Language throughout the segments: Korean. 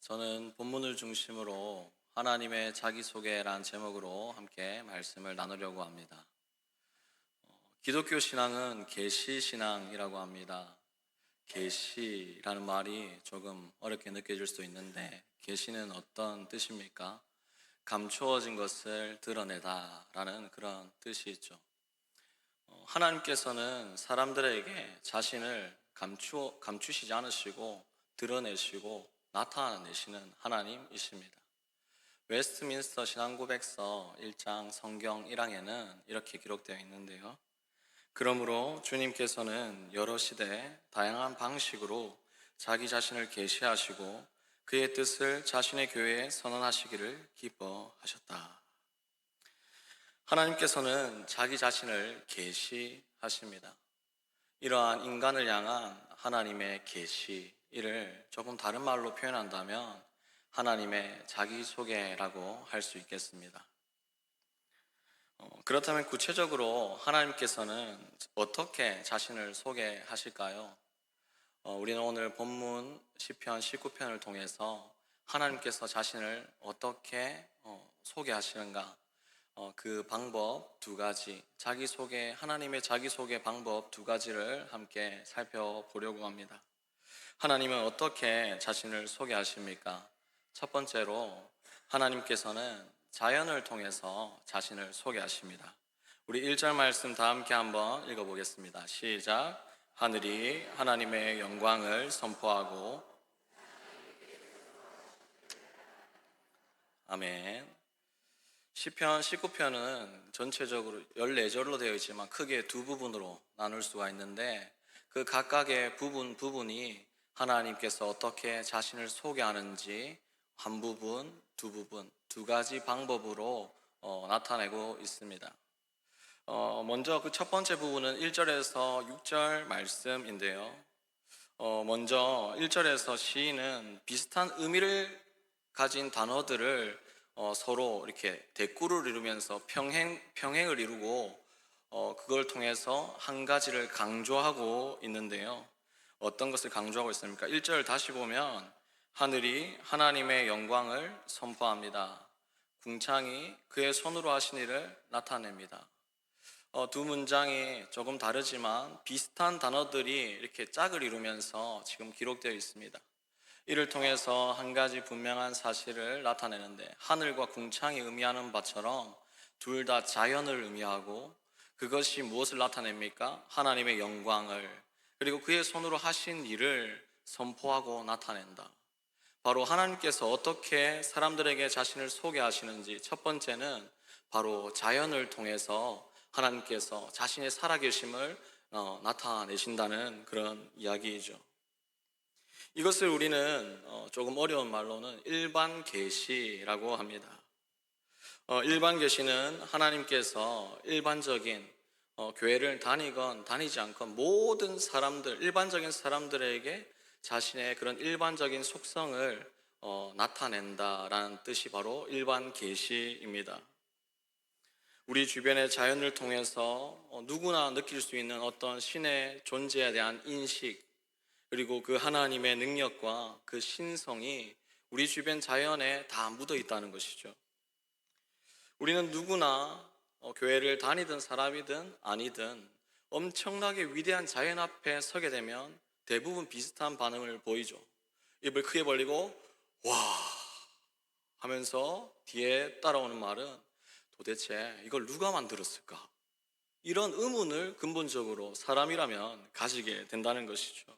저는 본문을 중심으로 하나님의 자기소개란 제목으로 함께 말씀을 나누려고 합니다. 기독교 신앙은 계시 신앙이라고 합니다. 계시라는 말이 조금 어렵게 느껴질 수 있는데, 계시는 어떤 뜻입니까? 감추어진 것을 드러내다라는 그런 뜻이 있죠. 하나님께서는 사람들에게 자신을 감추시지 않으시고 드러내시고 나타내시는 하나님이십니다. 웨스트민스터 신앙고백서 1장 성경 1항에는 이렇게 기록되어 있는데요. 그러므로 주님께서는 여러 시대 다양한 방식으로 자기 자신을 계시하시고 그의 뜻을 자신의 교회에 선언하시기를 기뻐하셨다. 하나님께서는 자기 자신을 계시하십니다. 이러한 인간을 향한 하나님의 계시, 이를 조금 다른 말로 표현한다면 하나님의 자기소개라고 할 수 있겠습니다. 그렇다면 구체적으로 하나님께서는 어떻게 자신을 소개하실까요? 우리는 오늘 본문 시편 19편을 통해서 하나님께서 자신을 어떻게 소개하시는가, 그 방법 두 가지, 자기소개, 하나님의 자기소개 방법 두 가지를 함께 살펴보려고 합니다. 하나님은 어떻게 자신을 소개하십니까? 첫 번째로 하나님께서는 자연을 통해서 자신을 소개하십니다. 우리 1절 말씀 다 함께 한번 읽어보겠습니다. 시작. 하늘이 하나님의 영광을 선포하고. 아멘. 시편 19편은 전체적으로 14절로 되어 있지만 크게 두 부분으로 나눌 수가 있는데, 그 각각의 부분이 하나님께서 어떻게 자신을 소개하는지 한 부분, 두 가지 방법으로 나타내고 있습니다. 먼저 그 첫 번째 부분은 1절에서 6절 말씀인데요. 먼저 1절에서 시인은 비슷한 의미를 가진 단어들을 서로 이렇게 대꾸를 이루면서 평행을 이루고 그걸 통해서 한 가지를 강조하고 있는데요. 어떤 것을 강조하고 있습니까? 1절 다시 보면 하늘이 하나님의 영광을 선포합니다. 궁창이 그의 손으로 하신 일을 나타냅니다. 두 문장이 조금 다르지만 비슷한 단어들이 이렇게 짝을 이루면서 지금 기록되어 있습니다. 이를 통해서 한 가지 분명한 사실을 나타내는데, 하늘과 궁창이 의미하는 바처럼 둘 다 자연을 의미하고, 그것이 무엇을 나타냅니까? 하나님의 영광을, 그리고 그의 손으로 하신 일을 선포하고 나타낸다. 바로 하나님께서 어떻게 사람들에게 자신을 소개하시는지, 첫 번째는 바로 자연을 통해서 하나님께서 자신의 살아계심을 나타내신다는 그런 이야기이죠. 이것을 우리는 조금 어려운 말로는 일반 계시라고 합니다. 일반 계시는 하나님께서 일반적인 교회를 다니건 다니지 않건 모든 사람들, 일반적인 사람들에게 자신의 그런 일반적인 속성을 나타낸다라는 뜻이 바로 일반 계시입니다. 우리 주변의 자연을 통해서 누구나 느낄 수 있는 어떤 신의 존재에 대한 인식, 그리고 그 하나님의 능력과 그 신성이 우리 주변 자연에 다 묻어 있다는 것이죠. 우리는 누구나 교회를 다니던 사람이든 아니든 엄청나게 위대한 자연 앞에 서게 되면 대부분 비슷한 반응을 보이죠. 입을 크게 벌리고 와 하면서 뒤에 따라오는 말은 도대체 이걸 누가 만들었을까? 이런 의문을 근본적으로 사람이라면 가지게 된다는 것이죠.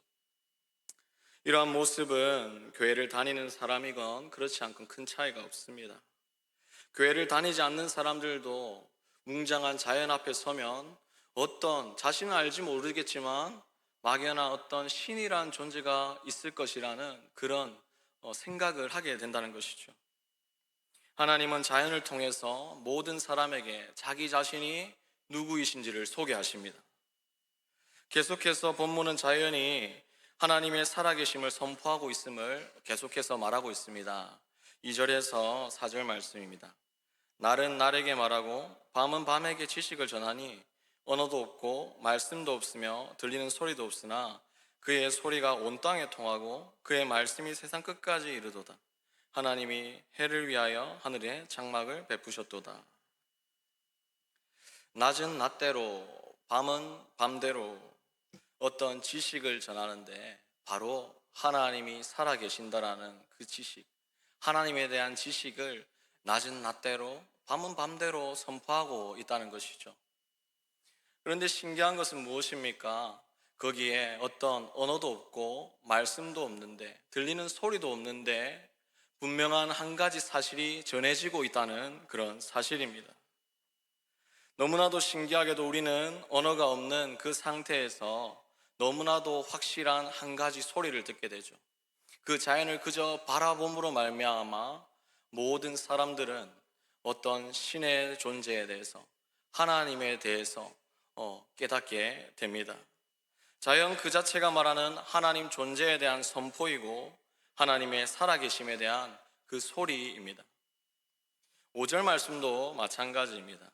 이러한 모습은 교회를 다니는 사람이건 그렇지 않건 큰 차이가 없습니다. 교회를 다니지 않는 사람들도 웅장한 자연 앞에 서면 어떤 자신은 알지 모르겠지만 막연한 어떤 신이란 존재가 있을 것이라는 그런 생각을 하게 된다는 것이죠. 하나님은 자연을 통해서 모든 사람에게 자기 자신이 누구이신지를 소개하십니다. 계속해서 본문은 자연이 하나님의 살아계심을 선포하고 있음을 계속해서 말하고 있습니다. 2절에서 4절 말씀입니다. 날은 날에게 말하고 밤은 밤에게 지식을 전하니 언어도 없고 말씀도 없으며 들리는 소리도 없으나 그의 소리가 온 땅에 통하고 그의 말씀이 세상 끝까지 이르도다. 하나님이 해를 위하여 하늘에 장막을 베푸셨도다. 낮은 낮대로 밤은 밤대로 어떤 지식을 전하는데 바로 하나님이 살아계신다라는 그 지식, 하나님에 대한 지식을 낮은 낮대로 밤은 밤대로 선포하고 있다는 것이죠. 그런데 신기한 것은 무엇입니까? 거기에 어떤 언어도 없고 말씀도 없는데, 들리는 소리도 없는데 분명한 한 가지 사실이 전해지고 있다는 그런 사실입니다. 너무나도 신기하게도 우리는 언어가 없는 그 상태에서 너무나도 확실한 한 가지 소리를 듣게 되죠. 그 자연을 그저 바라봄으로 말미암아 모든 사람들은 어떤 신의 존재에 대해서, 하나님에 대해서 깨닫게 됩니다. 자연 그 자체가 말하는 하나님 존재에 대한 선포이고 하나님의 살아계심에 대한 그 소리입니다. 5절 말씀도 마찬가지입니다.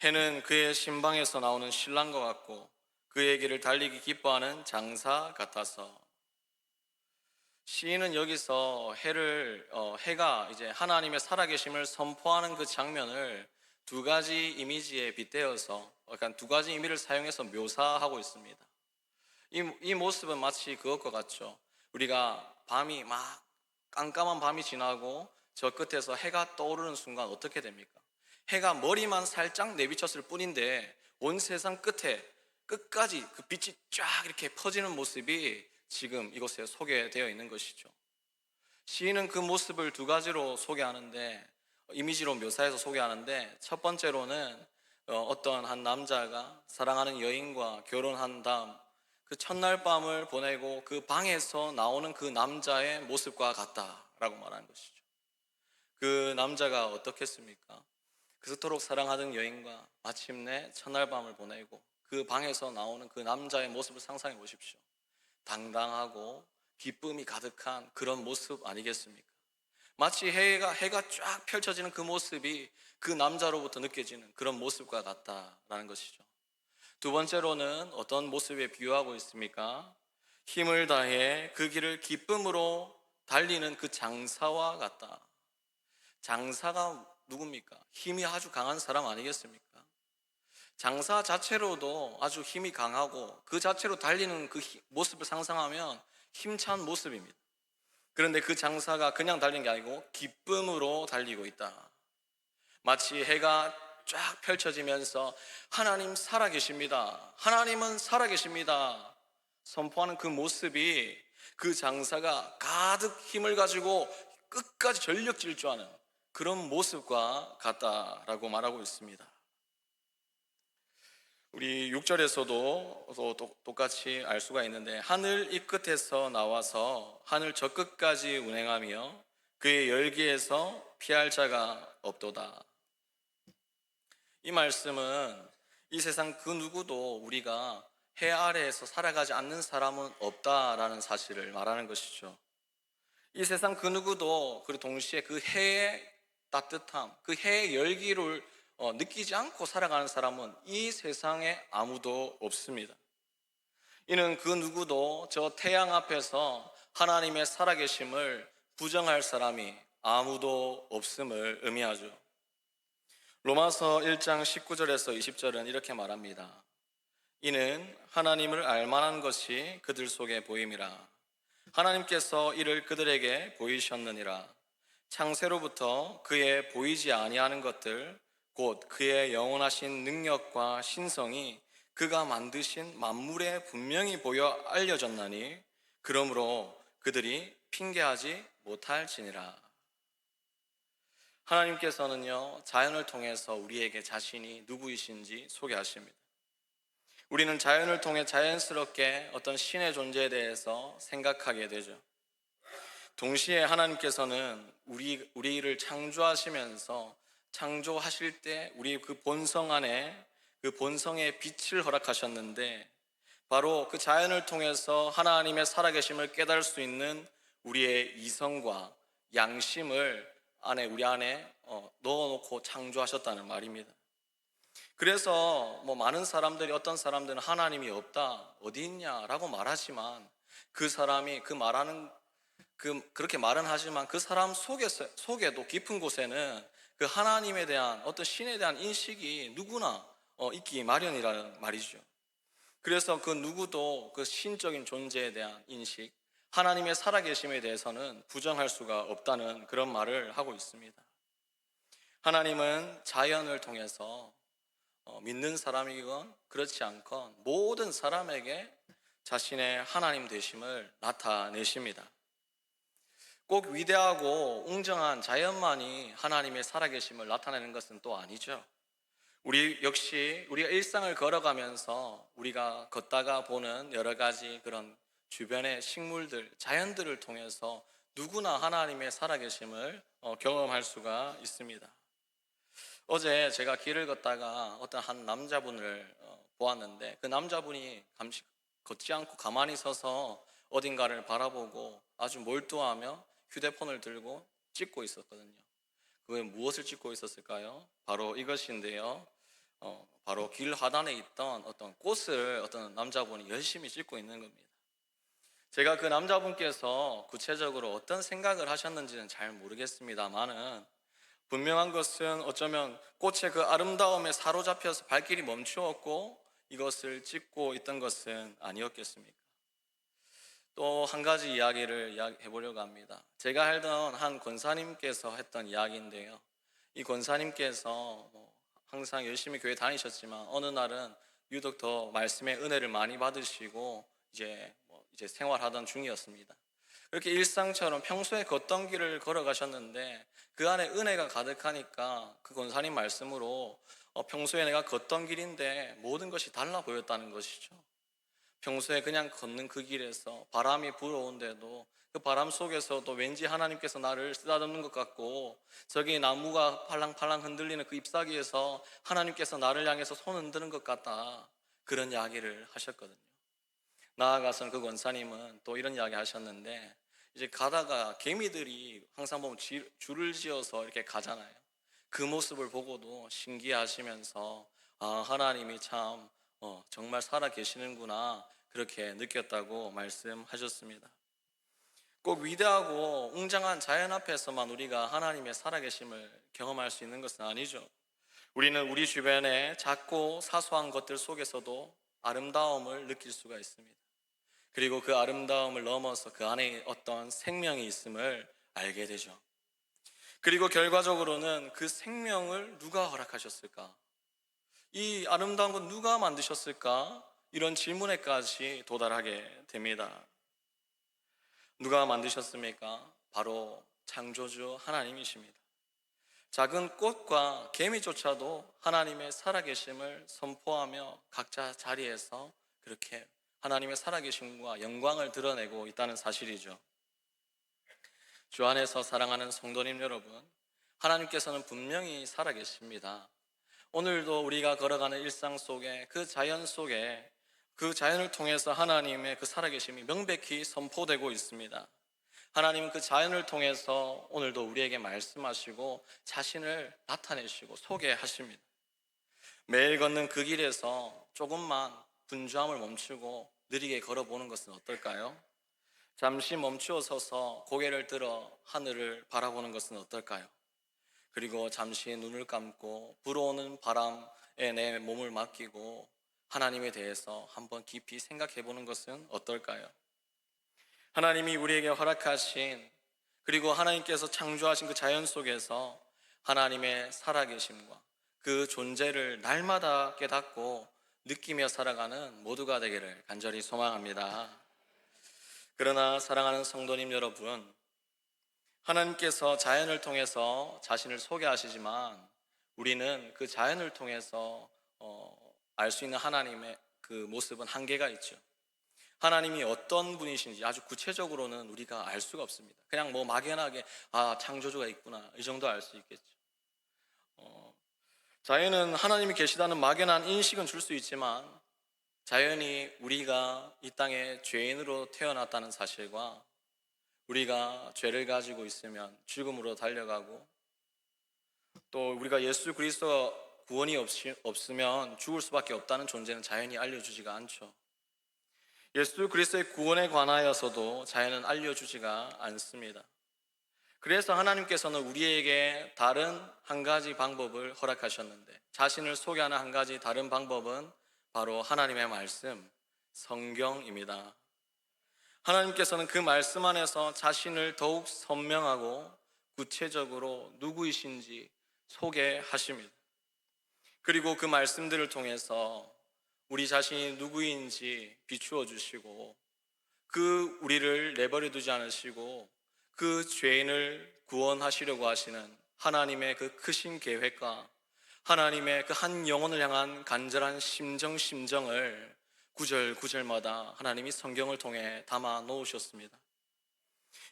해는 그의 신방에서 나오는 신랑과 같고 그의 길을 달리기 기뻐하는 장사 같아서. 시인은 여기서 해가 이제 하나님의 살아계심을 선포하는 그 장면을 두 가지 이미지에 빗대어서 약간 두 가지 의미를 사용해서 묘사하고 있습니다. 이 모습은 마치 그것과 같죠. 우리가 밤이 막 깜깜한 밤이 지나고 저 끝에서 해가 떠오르는 순간 어떻게 됩니까? 해가 머리만 살짝 내비쳤을 뿐인데 온 세상 끝까지 그 빛이 쫙 이렇게 퍼지는 모습이 지금 이곳에 소개되어 있는 것이죠. 시인은 그 모습을 두 가지로 소개하는데, 이미지로 묘사해서 소개하는데, 첫 번째로는 어떤 한 남자가 사랑하는 여인과 결혼한 다음 그 첫날 밤을 보내고 그 방에서 나오는 그 남자의 모습과 같다라고 말하는 것이죠. 그 남자가 어떻겠습니까? 그토록 사랑하던 여인과 마침내 첫날 밤을 보내고 그 방에서 나오는 그 남자의 모습을 상상해 보십시오. 당당하고 기쁨이 가득한 그런 모습 아니겠습니까? 마치 해가 쫙 펼쳐지는 그 모습이 그 남자로부터 느껴지는 그런 모습과 같다라는 것이죠. 두 번째로는 어떤 모습에 비유하고 있습니까? 힘을 다해 그 길을 기쁨으로 달리는 그 장사와 같다. 장사가 누굽니까? 힘이 아주 강한 사람 아니겠습니까? 장사 자체로도 아주 힘이 강하고 그 자체로 달리는 그 모습을 상상하면 힘찬 모습입니다. 그런데 그 장사가 그냥 달리는 게 아니고 기쁨으로 달리고 있다. 마치 해가 쫙 펼쳐지면서 하나님 살아계십니다, 하나님은 살아계십니다 선포하는 그 모습이 그 장사가 가득 힘을 가지고 끝까지 전력 질주하는 그런 모습과 같다라고 말하고 있습니다. 우리 6절에서도 똑같이 알 수가 있는데, 하늘 이 끝에서 나와서 하늘 저 끝까지 운행하며 그의 열기에서 피할 자가 없도다. 이 말씀은 이 세상 그 누구도 우리가 해 아래에서 살아가지 않는 사람은 없다라는 사실을 말하는 것이죠. 이 세상 그 누구도 그리고 동시에 그 해의 따뜻함, 그 해의 열기를 느끼지 않고 살아가는 사람은 이 세상에 아무도 없습니다. 이는 그 누구도 저 태양 앞에서 하나님의 살아계심을 부정할 사람이 아무도 없음을 의미하죠. 로마서 1장 19절에서 20절은 이렇게 말합니다. 이는 하나님을 알만한 것이 그들 속에 보임이라. 하나님께서 이를 그들에게 보이셨느니라. 창세로부터 그의 보이지 아니하는 것들 곧 그의 영원하신 능력과 신성이 그가 만드신 만물에 분명히 보여 알려졌나니 그러므로 그들이 핑계하지 못할지니라. 하나님께서는요, 자연을 통해서 우리에게 자신이 누구이신지 소개하십니다. 우리는 자연을 통해 자연스럽게 어떤 신의 존재에 대해서 생각하게 되죠. 동시에 하나님께서는 우리를 창조하시면서 창조하실 때 우리 그 본성 안에 그 본성의 빛을 허락하셨는데, 바로 그 자연을 통해서 하나님의 살아계심을 깨달을 수 있는 우리의 이성과 양심을 우리 안에 넣어놓고 창조하셨다는 말입니다. 그래서 많은 사람들이, 어떤 사람들은 하나님이 없다, 어디 있냐라고 말하지만 그 사람이 그 말하는 그렇게 말은 하지만 그 사람 속에도 깊은 곳에는 그 하나님에 대한 어떤 신에 대한 인식이 누구나 있기 마련이라는 말이죠. 그래서 그 누구도 그 신적인 존재에 대한 인식, 하나님의 살아계심에 대해서는 부정할 수가 없다는 그런 말을 하고 있습니다. 하나님은 자연을 통해서 믿는 사람이건 그렇지 않건 모든 사람에게 자신의 하나님 되심을 나타내십니다. 꼭 위대하고 웅장한 자연만이 하나님의 살아계심을 나타내는 것은 또 아니죠. 우리 역시 우리가 일상을 걸어가면서 우리가 걷다가 보는 여러 가지 그런 주변의 식물들, 자연들을 통해서 누구나 하나님의 살아계심을 경험할 수가 있습니다. 어제 제가 길을 걷다가 어떤 한 남자분을 보았는데, 그 남자분이 걷지 않고 가만히 서서 어딘가를 바라보고 아주 몰두하며 휴대폰을 들고 찍고 있었거든요. 그게 무엇을 찍고 있었을까요? 바로 이것인데요. 바로 길 하단에 있던 어떤 꽃을 어떤 남자분이 열심히 찍고 있는 겁니다. 제가 그 남자분께서 구체적으로 어떤 생각을 하셨는지는 잘 모르겠습니다만은, 분명한 것은 어쩌면 꽃의 그 아름다움에 사로잡혀서 발길이 멈추었고 이것을 찍고 있던 것은 아니었겠습니까? 또 한 가지 이야기를 해보려고 합니다. 제가 알던 한 권사님께서 했던 이야기인데요. 이 권사님께서 항상 열심히 교회 다니셨지만 어느 날은 유독 더 말씀의 은혜를 많이 받으시고 이제 생활하던 중이었습니다. 그렇게 일상처럼 평소에 걷던 길을 걸어가셨는데 그 안에 은혜가 가득하니까 그 권사님 말씀으로 평소에 내가 걷던 길인데 모든 것이 달라 보였다는 것이죠. 평소에 그냥 걷는 그 길에서 바람이 불어온데도 그 바람 속에서도 왠지 하나님께서 나를 쓰다듬는 것 같고, 저기 나무가 팔랑팔랑 흔들리는 그 잎사귀에서 하나님께서 나를 향해서 손 흔드는 것 같다, 그런 이야기를 하셨거든요. 나아가서는 그 권사님은 또 이런 이야기 하셨는데, 이제 가다가 개미들이 항상 보면 줄을 지어서 이렇게 가잖아요. 그 모습을 보고도 신기하시면서 하나님이 참 정말 살아 계시는구나, 그렇게 느꼈다고 말씀하셨습니다. 꼭 위대하고 웅장한 자연 앞에서만 우리가 하나님의 살아계심을 경험할 수 있는 것은 아니죠. 우리는 우리 주변의 작고 사소한 것들 속에서도 아름다움을 느낄 수가 있습니다. 그리고 그 아름다움을 넘어서 그 안에 어떤 생명이 있음을 알게 되죠. 그리고 결과적으로는 그 생명을 누가 허락하셨을까? 이 아름다운 건 누가 만드셨을까? 이런 질문에까지 도달하게 됩니다. 누가 만드셨습니까? 바로 창조주 하나님이십니다. 작은 꽃과 개미조차도 하나님의 살아계심을 선포하며 각자 자리에서 그렇게 하나님의 살아계심과 영광을 드러내고 있다는 사실이죠. 주 안에서 사랑하는 성도님 여러분, 하나님께서는 분명히 살아계십니다. 오늘도 우리가 걸어가는 일상 속에 그 자연 속에 그 자연을 통해서 하나님의 그 살아계심이 명백히 선포되고 있습니다. 하나님은 그 자연을 통해서 오늘도 우리에게 말씀하시고 자신을 나타내시고 소개하십니다. 매일 걷는 그 길에서 조금만 분주함을 멈추고 느리게 걸어보는 것은 어떨까요? 잠시 멈추어 서서 고개를 들어 하늘을 바라보는 것은 어떨까요? 그리고 잠시 눈을 감고 불어오는 바람에 내 몸을 맡기고 하나님에 대해서 한번 깊이 생각해 보는 것은 어떨까요? 하나님이 우리에게 허락하신, 그리고 하나님께서 창조하신 그 자연 속에서 하나님의 살아계심과 그 존재를 날마다 깨닫고 느끼며 살아가는 모두가 되기를 간절히 소망합니다. 그러나 사랑하는 성도님 여러분, 하나님께서 자연을 통해서 자신을 소개하시지만 우리는 그 자연을 통해서 알 수 있는 하나님의 그 모습은 한계가 있죠. 하나님이 어떤 분이신지 아주 구체적으로는 우리가 알 수가 없습니다. 그냥 막연하게 창조주가 있구나, 이 정도 알 수 있겠죠. 자연은 하나님이 계시다는 막연한 인식은 줄 수 있지만, 자연이 우리가 이 땅에 죄인으로 태어났다는 사실과 우리가 죄를 가지고 있으면 죽음으로 달려가고, 또 우리가 예수 그리스도 구원이 없으면 죽을 수밖에 없다는 존재는 자연이 알려주지가 않죠. 예수 그리스도의 구원에 관하여서도 자연은 알려주지가 않습니다. 그래서 하나님께서는 우리에게 다른 한 가지 방법을 허락하셨는데, 자신을 소개하는 한 가지 다른 방법은 바로 하나님의 말씀, 성경입니다. 하나님께서는 그 말씀 안에서 자신을 더욱 선명하고 구체적으로 누구이신지 소개하십니다. 그리고 그 말씀들을 통해서 우리 자신이 누구인지 비추어 주시고, 그 우리를 내버려 두지 않으시고 그 죄인을 구원하시려고 하시는 하나님의 그 크신 계획과 하나님의 그 한 영혼을 향한 간절한 심정을 구절구절마다 하나님이 성경을 통해 담아 놓으셨습니다.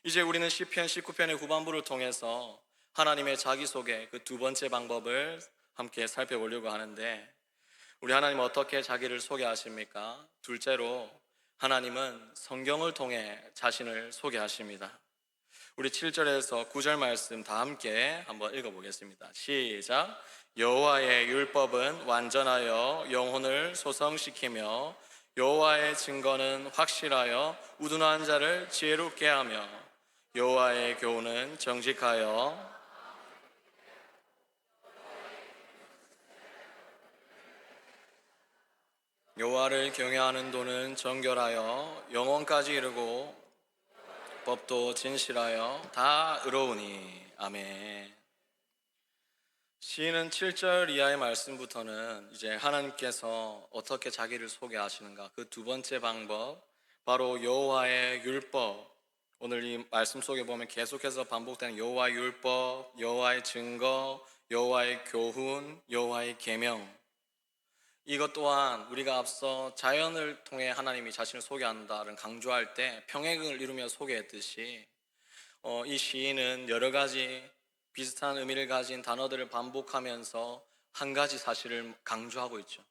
이제 우리는 시편 19편의 후반부를 통해서 하나님의 자기소개, 그 두 번째 방법을 함께 살펴보려고 하는데, 우리 하나님 어떻게 자기를 소개하십니까? 둘째로 하나님은 성경을 통해 자신을 소개하십니다. 우리 7절에서 9절 말씀 다 함께 한번 읽어보겠습니다. 시작. 여호와의 율법은 완전하여 영혼을 소성시키며 여호와의 증거는 확실하여 우둔한 자를 지혜롭게 하며 여호와의 교훈은 정직하여 여호와를 경외하는 도는 정결하여 영원까지 이르고 법도 진실하여 다 의로우니. 아멘. 시인은 7절 이하의 말씀부터는 이제 하나님께서 어떻게 자기를 소개하시는가, 그 두 번째 방법, 바로 여호와의 율법, 오늘 이 말씀 속에 보면 계속해서 반복되는 여호와의 율법, 여호와의 증거, 여호와의 교훈, 여호와의 계명, 이것 또한 우리가 앞서 자연을 통해 하나님이 자신을 소개한다는 강조할 때 평행을 이루며 소개했듯이 이 시인은 여러 가지 비슷한 의미를 가진 단어들을 반복하면서 한 가지 사실을 강조하고 있죠.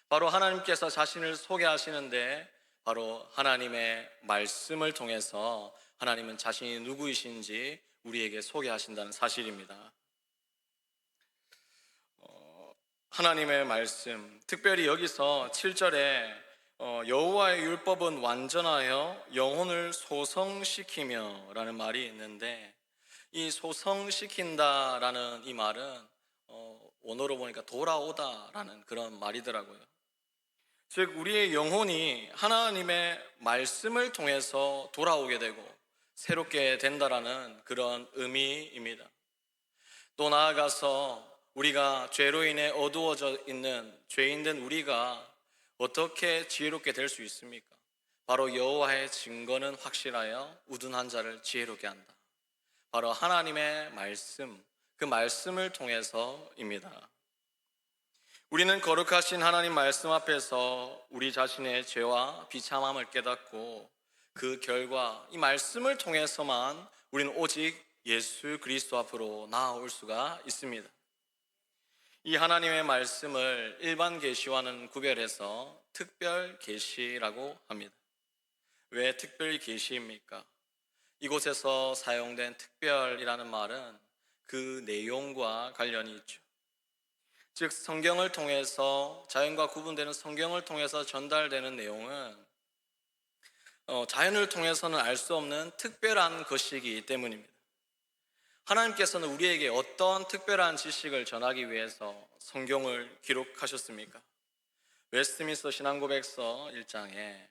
바로 하나님께서 자신을 소개하시는데, 바로 하나님의 말씀을 통해서 하나님은 자신이 누구이신지 우리에게 소개하신다는 사실입니다. 하나님의 말씀, 특별히 여기서 7절에 여호와의 율법은 완전하여 영혼을 소성시키며 라는 말이 있는데, 이 소성시킨다라는 이 말은 원어로 보니까 돌아오다라는 그런 말이더라고요. 즉 우리의 영혼이 하나님의 말씀을 통해서 돌아오게 되고 새롭게 된다라는 그런 의미입니다. 또 나아가서 우리가 죄로 인해 어두워져 있는 죄인된 우리가 어떻게 지혜롭게 될 수 있습니까? 바로 여호와의 증거는 확실하여 우둔한 자를 지혜롭게 한다. 바로 하나님의 말씀, 그 말씀을 통해서입니다. 우리는 거룩하신 하나님 말씀 앞에서 우리 자신의 죄와 비참함을 깨닫고, 그 결과 이 말씀을 통해서만 우리는 오직 예수 그리스도 앞으로 나아올 수가 있습니다. 이 하나님의 말씀을 일반 계시와는 구별해서 특별 계시라고 합니다. 왜 특별 계시입니까? 이곳에서 사용된 특별이라는 말은 그 내용과 관련이 있죠. 즉 성경을 통해서, 자연과 구분되는 성경을 통해서 전달되는 내용은 자연을 통해서는 알 수 없는 특별한 것이기 때문입니다. 하나님께서는 우리에게 어떤 특별한 지식을 전하기 위해서 성경을 기록하셨습니까? 웨스트민스터 신앙고백서 1장에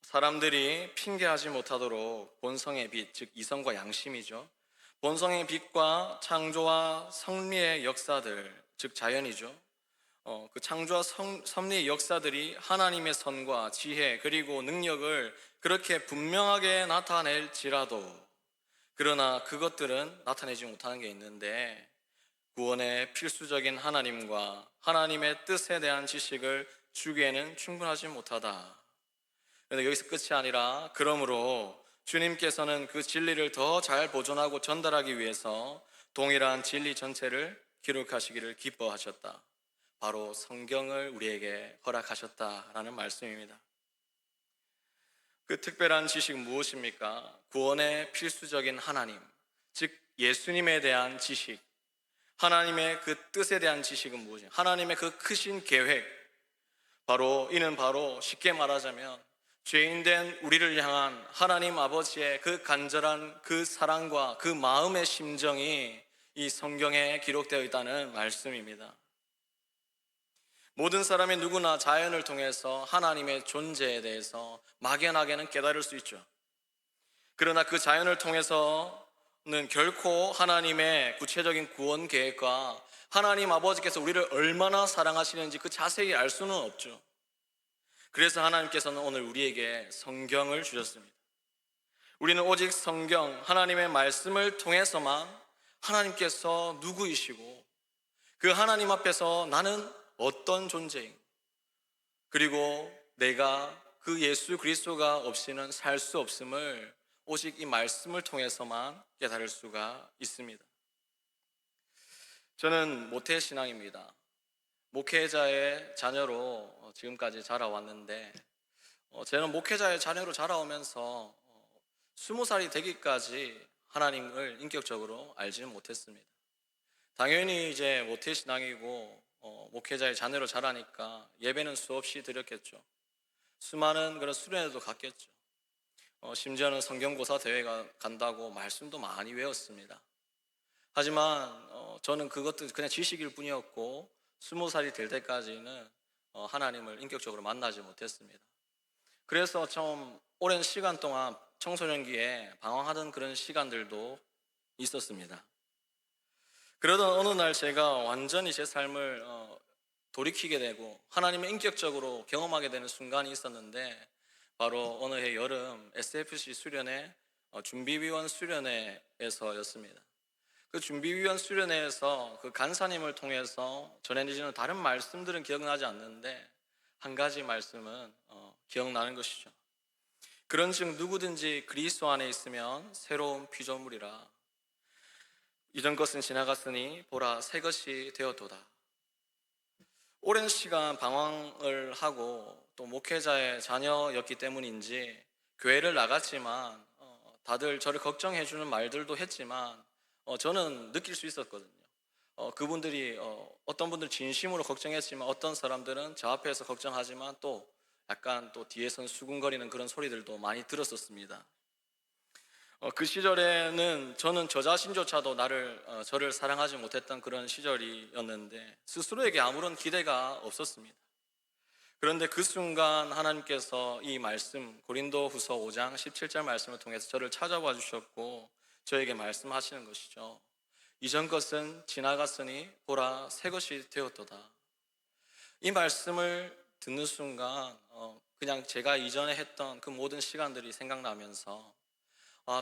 사람들이 핑계하지 못하도록 본성의 빛, 즉 이성과 양심이죠, 본성의 빛과 창조와 섭리의 역사들, 즉 자연이죠, 그 창조와 섭리의 역사들이 하나님의 선과 지혜 그리고 능력을 그렇게 분명하게 나타낼지라도, 그러나 그것들은 나타내지 못하는 게 있는데, 구원의 필수적인 하나님과 하나님의 뜻에 대한 지식을 주기에는 충분하지 못하다. 그런데 여기서 끝이 아니라, 그러므로 주님께서는 그 진리를 더 잘 보존하고 전달하기 위해서 동일한 진리 전체를 기록하시기를 기뻐하셨다. 바로 성경을 우리에게 허락하셨다라는 말씀입니다. 그 특별한 지식은 무엇입니까? 구원의 필수적인 하나님, 즉 예수님에 대한 지식, 하나님의 그 뜻에 대한 지식은 무엇이냐? 하나님의 그 크신 계획, 이는 바로 쉽게 말하자면 죄인된 우리를 향한 하나님 아버지의 그 간절한 그 사랑과 그 마음의 심정이 이 성경에 기록되어 있다는 말씀입니다. 모든 사람이 누구나 자연을 통해서 하나님의 존재에 대해서 막연하게는 깨달을 수 있죠. 그러나 그 자연을 통해서는 결코 하나님의 구체적인 구원 계획과 하나님 아버지께서 우리를 얼마나 사랑하시는지 그 자세히 알 수는 없죠. 그래서 하나님께서는 오늘 우리에게 성경을 주셨습니다. 우리는 오직 성경, 하나님의 말씀을 통해서만 하나님께서 누구이시고 그 하나님 앞에서 나는 어떤 존재인가, 그리고 내가 그 예수 그리스도가 없이는 살 수 없음을 오직 이 말씀을 통해서만 깨달을 수가 있습니다. 저는 모태신앙입니다. 목회자의 자녀로 지금까지 자라왔는데, 저는 목회자의 자녀로 자라오면서 20살이 되기까지 하나님을 인격적으로 알지는 못했습니다. 당연히 이제 모태신앙이고 목회자의 자녀로 자라니까 예배는 수없이 드렸겠죠. 수많은 그런 수련회도 갔겠죠. 심지어는 성경고사 대회가 간다고 말씀도 많이 외웠습니다. 하지만 저는 그것도 그냥 지식일 뿐이었고 20살이 될 때까지는 하나님을 인격적으로 만나지 못했습니다. 그래서 좀 오랜 시간 동안 청소년기에 방황하던 그런 시간들도 있었습니다. 그러던 어느 날 제가 완전히 제 삶을 돌이키게 되고 하나님을 인격적으로 경험하게 되는 순간이 있었는데, 바로 어느 해 여름 SFC 수련회 준비위원 수련회에서였습니다. 그 준비위원 수련회에서 그 간사님을 통해서 전해지는 다른 말씀들은 기억나지 않는데 한 가지 말씀은 기억나는 것이죠. 그런즉 누구든지 그리스도 안에 있으면 새로운 피조물이라. 이전 것은 지나갔으니 보라 새 것이 되었도다. 오랜 시간 방황을 하고 또 목회자의 자녀였기 때문인지 교회를 나갔지만 다들 저를 걱정해 주는 말들도 했지만 저는 느낄 수 있었거든요. 그분들이 어떤 분들 진심으로 걱정했지만 어떤 사람들은 저 앞에서 걱정하지만 또 약간 또 뒤에선 수군거리는 그런 소리들도 많이 들었었습니다. 그 시절에는 저는 저 자신조차도 저를 사랑하지 못했던 그런 시절이었는데 스스로에게 아무런 기대가 없었습니다. 그런데 그 순간 하나님께서 이 말씀 고린도후서 5장 17절 말씀을 통해서 저를 찾아와 주셨고 저에게 말씀하시는 것이죠. 이전 것은 지나갔으니 보라 새 것이 되었도다. 이 말씀을 듣는 순간 그냥 제가 이전에 했던 그 모든 시간들이 생각나면서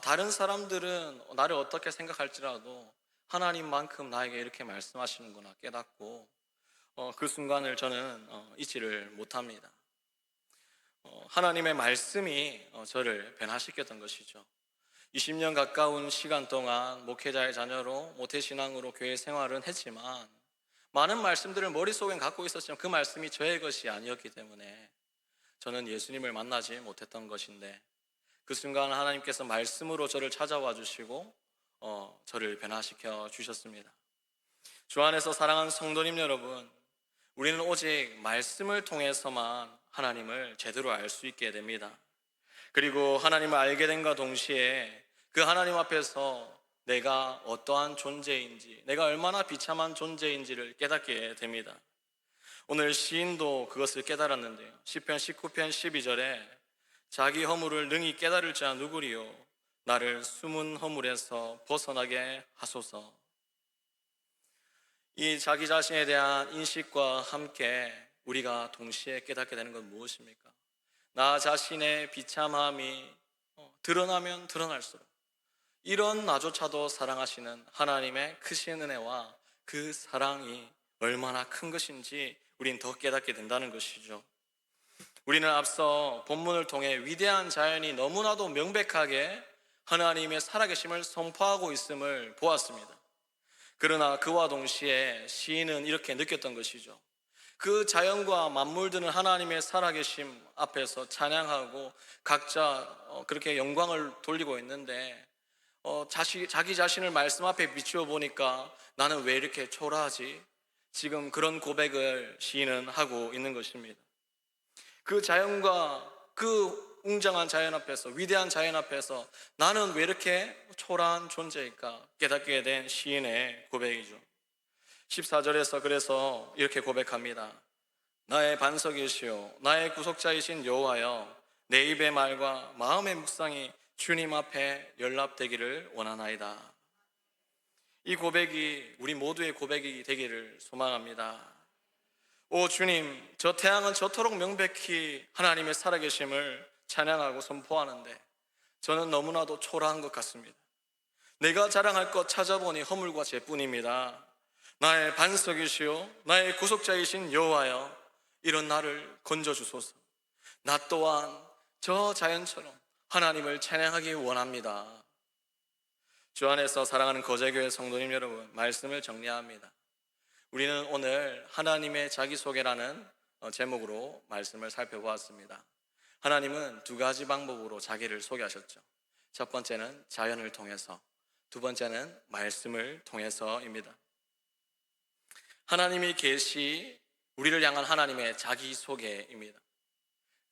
다른 사람들은 나를 어떻게 생각할지라도 하나님만큼 나에게 이렇게 말씀하시는구나 깨닫고 그 순간을 저는 잊지를 못합니다. 하나님의 말씀이 저를 변화시켰던 것이죠. 20년 가까운 시간 동안 목회자의 자녀로 모태신앙으로 교회 생활은 했지만 많은 말씀들을 머릿속엔 갖고 있었지만 그 말씀이 저의 것이 아니었기 때문에 저는 예수님을 만나지 못했던 것인데, 그 순간 하나님께서 말씀으로 저를 찾아와 주시고 저를 변화시켜 주셨습니다. 주 안에서 사랑하는 성도님 여러분, 우리는 오직 말씀을 통해서만 하나님을 제대로 알 수 있게 됩니다. 그리고 하나님을 알게 된과 동시에 그 하나님 앞에서 내가 어떠한 존재인지, 내가 얼마나 비참한 존재인지를 깨닫게 됩니다. 오늘 시인도 그것을 깨달았는데요. 시편 19편 12절에 자기 허물을 능히 깨달을 자 누구리요? 나를 숨은 허물에서 벗어나게 하소서. 이 자기 자신에 대한 인식과 함께 우리가 동시에 깨닫게 되는 건 무엇입니까? 나 자신의 비참함이 드러나면 드러날수록 이런 나조차도 사랑하시는 하나님의 크신 은혜와 그 사랑이 얼마나 큰 것인지 우린 더 깨닫게 된다는 것이죠. 우리는 앞서 본문을 통해 위대한 자연이 너무나도 명백하게 하나님의 살아계심을 선포하고 있음을 보았습니다. 그러나 그와 동시에 시인은 이렇게 느꼈던 것이죠. 그 자연과 맞물드는 하나님의 살아계심 앞에서 찬양하고 각자 그렇게 영광을 돌리고 있는데 자기 자신을 말씀 앞에 비추어 보니까 나는 왜 이렇게 초라하지? 지금 그런 고백을 시인은 하고 있는 것입니다. 그 자연과 그 웅장한 자연 앞에서, 위대한 자연 앞에서 나는 왜 이렇게 초라한 존재일까 깨닫게 된 시인의 고백이죠. 14절에서 그래서 이렇게 고백합니다. 나의 반석이시오 나의 구속자이신 여호와여, 내 입의 말과 마음의 묵상이 주님 앞에 연락되기를 원하나이다. 이 고백이 우리 모두의 고백이 되기를 소망합니다. 오 주님, 저 태양은 저토록 명백히 하나님의 살아계심을 찬양하고 선포하는데 저는 너무나도 초라한 것 같습니다. 내가 자랑할 것 찾아보니 허물과 죄뿐입니다. 나의 반석이시오 나의 구속자이신 여호와여, 이런 나를 건져주소서. 나 또한 저 자연처럼 하나님을 찬양하기 원합니다. 주 안에서 사랑하는 거제교회 성도님 여러분, 말씀을 정리합니다. 우리는 오늘 하나님의 자기소개라는 제목으로 말씀을 살펴보았습니다. 하나님은 두 가지 방법으로 자기를 소개하셨죠. 첫 번째는 자연을 통해서, 두 번째는 말씀을 통해서입니다. 하나님이 계시 우리를 향한 하나님의 자기소개입니다.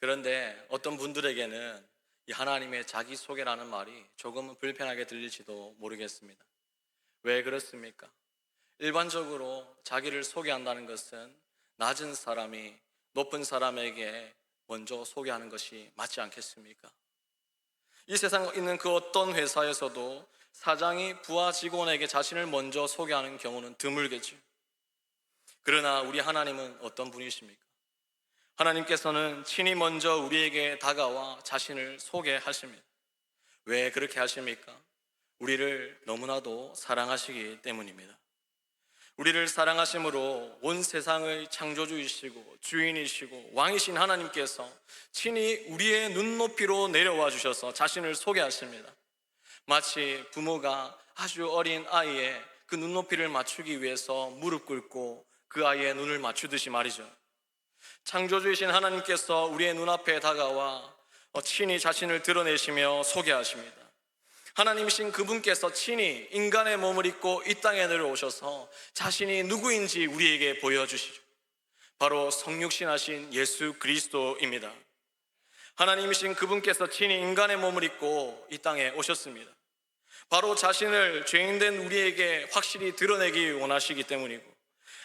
그런데 어떤 분들에게는 이 하나님의 자기소개라는 말이 조금은 불편하게 들릴지도 모르겠습니다. 왜 그렇습니까? 일반적으로 자기를 소개한다는 것은 낮은 사람이 높은 사람에게 먼저 소개하는 것이 맞지 않겠습니까? 이 세상에 있는 그 어떤 회사에서도 사장이 부하 직원에게 자신을 먼저 소개하는 경우는 드물겠죠. 그러나 우리 하나님은 어떤 분이십니까? 하나님께서는 친히 먼저 우리에게 다가와 자신을 소개하십니다. 왜 그렇게 하십니까? 우리를 너무나도 사랑하시기 때문입니다. 우리를 사랑하심으로 온 세상의 창조주이시고 주인이시고 왕이신 하나님께서 친히 우리의 눈높이로 내려와 주셔서 자신을 소개하십니다. 마치 부모가 아주 어린 아이의 그 눈높이를 맞추기 위해서 무릎 꿇고 그 아이의 눈을 맞추듯이 말이죠. 창조주이신 하나님께서 우리의 눈앞에 다가와 친히 자신을 드러내시며 소개하십니다. 하나님이신 그분께서 친히 인간의 몸을 입고 이 땅에 내려오셔서 자신이 누구인지 우리에게 보여주시죠. 바로 성육신하신 예수 그리스도입니다. 하나님이신 그분께서 친히 인간의 몸을 입고 이 땅에 오셨습니다. 바로 자신을 죄인된 우리에게 확실히 드러내기 원하시기 때문이고,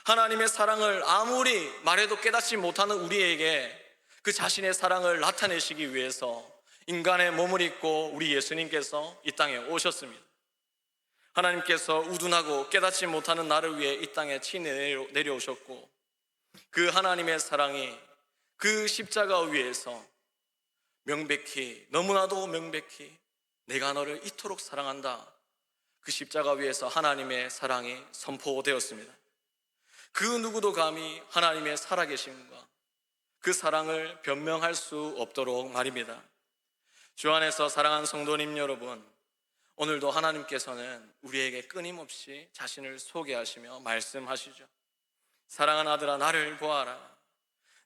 하나님의 사랑을 아무리 말해도 깨닫지 못하는 우리에게 그 자신의 사랑을 나타내시기 위해서 인간의 몸을 입고 우리 예수님께서 이 땅에 오셨습니다. 하나님께서 우둔하고 깨닫지 못하는 나를 위해 이 땅에 친히 내려오셨고, 그 하나님의 사랑이 그 십자가 위에서 명백히, 너무나도 명백히 내가 너를 이토록 사랑한다, 그 십자가 위에서 하나님의 사랑이 선포되었습니다. 그 누구도 감히 하나님의 살아계심과 그 사랑을 변명할 수 없도록 말입니다. 주 안에서 사랑하는 성도님 여러분, 오늘도 하나님께서는 우리에게 끊임없이 자신을 소개하시며 말씀하시죠. 사랑하는 아들아, 나를 보아라.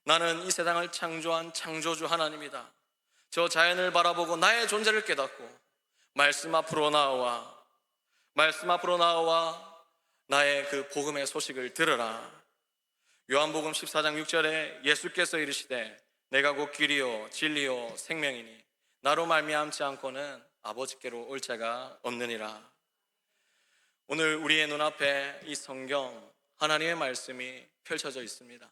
나는 이 세상을 창조한 창조주 하나님이다. 저 자연을 바라보고 나의 존재를 깨닫고 말씀 앞으로 나와 나의 그 복음의 소식을 들으라. 요한복음 14장 6절에 예수께서 이르시되 내가 곧 길이요 진리요 생명이니 나로 말미암지 않고는 아버지께로 올 자가 없느니라. 오늘 우리의 눈앞에 이 성경 하나님의 말씀이 펼쳐져 있습니다.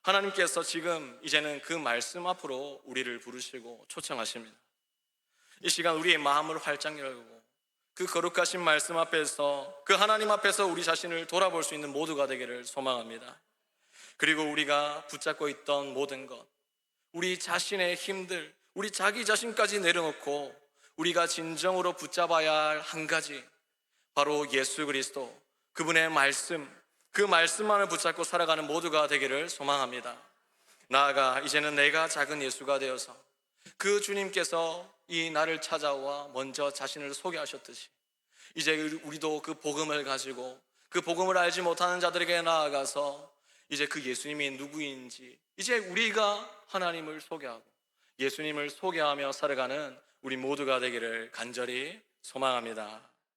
하나님께서 지금 이제는 그 말씀 앞으로 우리를 부르시고 초청하십니다. 이 시간 우리의 마음을 활짝 열고 그 거룩하신 말씀 앞에서, 그 하나님 앞에서 우리 자신을 돌아볼 수 있는 모두가 되기를 소망합니다. 그리고 우리가 붙잡고 있던 모든 것, 우리 자신의 힘들, 우리 자기 자신까지 내려놓고 우리가 진정으로 붙잡아야 할 한 가지, 바로 예수 그리스도, 그분의 말씀, 그 말씀만을 붙잡고 살아가는 모두가 되기를 소망합니다. 나아가 이제는 내가 작은 예수가 되어서 그 주님께서 이 나를 찾아와 먼저 자신을 소개하셨듯이 이제 우리도 그 복음을 가지고 그 복음을 알지 못하는 자들에게 나아가서 이제 그 예수님이 누구인지, 이제 우리가 하나님을 소개하고 예수님을 소개하며 살아가는 우리 모두가 되기를 간절히 소망합니다.